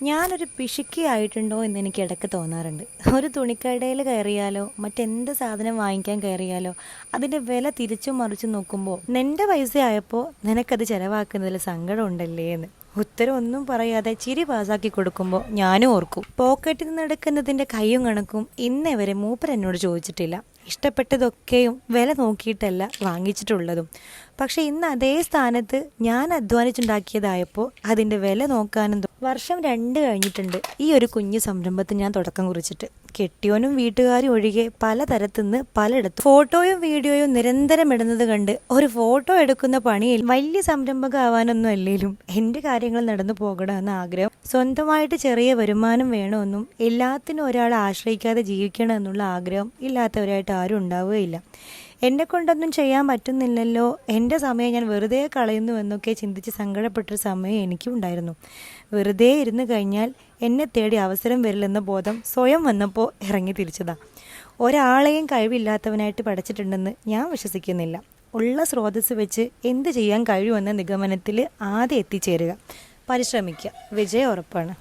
ഞാനൊരു പിശുക്കിയായിട്ടുണ്ടോ എന്ന് എനിക്ക് ഇടയ്ക്ക് തോന്നാറുണ്ട്. ഒരു തുണിക്കടയിൽ കയറിയാലോ മറ്റെന്ത് സാധനം വാങ്ങിക്കാൻ കയറിയാലോ അതിൻ്റെ വില തിരിച്ചും മറിച്ചും നോക്കുമ്പോൾ നിൻ്റെ പൈസ ആയപ്പോൾ നിനക്കത് ചിലവാക്കുന്നതിൽ സങ്കടം ഉണ്ടല്ലേ എന്ന് ഉത്തരം ഒന്നും പറയാതെ ചിരി പാസാക്കി കൊടുക്കുമ്പോൾ ഞാനും ഓർക്കും, പോക്കറ്റിൽ നിന്ന് എടുക്കുന്നതിൻ്റെ കയ്യും കണക്കും ഇന്നേ വരെ മൂപ്പർ എന്നോട് ചോദിച്ചിട്ടില്ല. ഇഷ്ടപ്പെട്ടതൊക്കെയും വില നോക്കിയിട്ടല്ല വാങ്ങിച്ചിട്ടുള്ളതും. പക്ഷെ ഇന്ന് അതേ സ്ഥാനത്ത് ഞാൻ അധ്വാനിച്ചുണ്ടാക്കിയതായപ്പോൾ അതിൻ്റെ വില നോക്കാനും വർഷം 2 കഴിഞ്ഞിട്ടുണ്ട് ഈ ഒരു കുഞ്ഞു സംരംഭത്തിന് ഞാൻ തുടക്കം കുറിച്ചിട്ട്. കെട്ടിയോനും വീട്ടുകാരും ഒഴികെ പലതരത്തുനിന്ന് പലയിടത്തും ഫോട്ടോയും വീഡിയോയും നിരന്തരം ഇടുന്നത് കണ്ട് ഒരു ഫോട്ടോ എടുക്കുന്ന പണിയിൽ വലിയ സംരംഭകമാവാനൊന്നും അല്ലേലും എൻ്റെ കാര്യങ്ങൾ നടന്നു പോകണമെന്ന ആഗ്രഹം, സ്വന്തമായിട്ട് ചെറിയ വരുമാനം വേണമെന്നും എല്ലാത്തിനും ഒരാളെ ആശ്രയിക്കാതെ ജീവിക്കണമെന്നുള്ള ആഗ്രഹം ഇല്ലാത്തവരായിട്ട് ആരും ഉണ്ടാവുകയില്ല. എന്നെ കൊണ്ടൊന്നും ചെയ്യാൻ പറ്റുന്നില്ലല്ലോ, എൻ്റെ സമയം ഞാൻ വെറുതെ കളയുന്നു എന്നൊക്കെ ചിന്തിച്ച് സങ്കടപ്പെട്ടൊരു സമയം എനിക്കും ഉണ്ടായിരുന്നു. വെറുതെ ഇരുന്ന് കഴിഞ്ഞാൽ എന്നെ തേടി അവസരം വരില്ലെന്ന ബോധം സ്വയം വന്നപ്പോൾ ഇറങ്ങി തിരിച്ചതാ. ഒരാളെയും കഴിവില്ലാത്തവനായിട്ട് പഠിച്ചിട്ടുണ്ടെന്ന് ഞാൻ വിശ്വസിക്കുന്നില്ല. ഉള്ള സ്രോതസ് വെച്ച് എന്ത് ചെയ്യാൻ കഴിയുമെന്ന നിഗമനത്തിൽ ആദ്യം എത്തിച്ചേരുക, പരിശ്രമിക്കുക, വിജയം ഉറപ്പാണ്.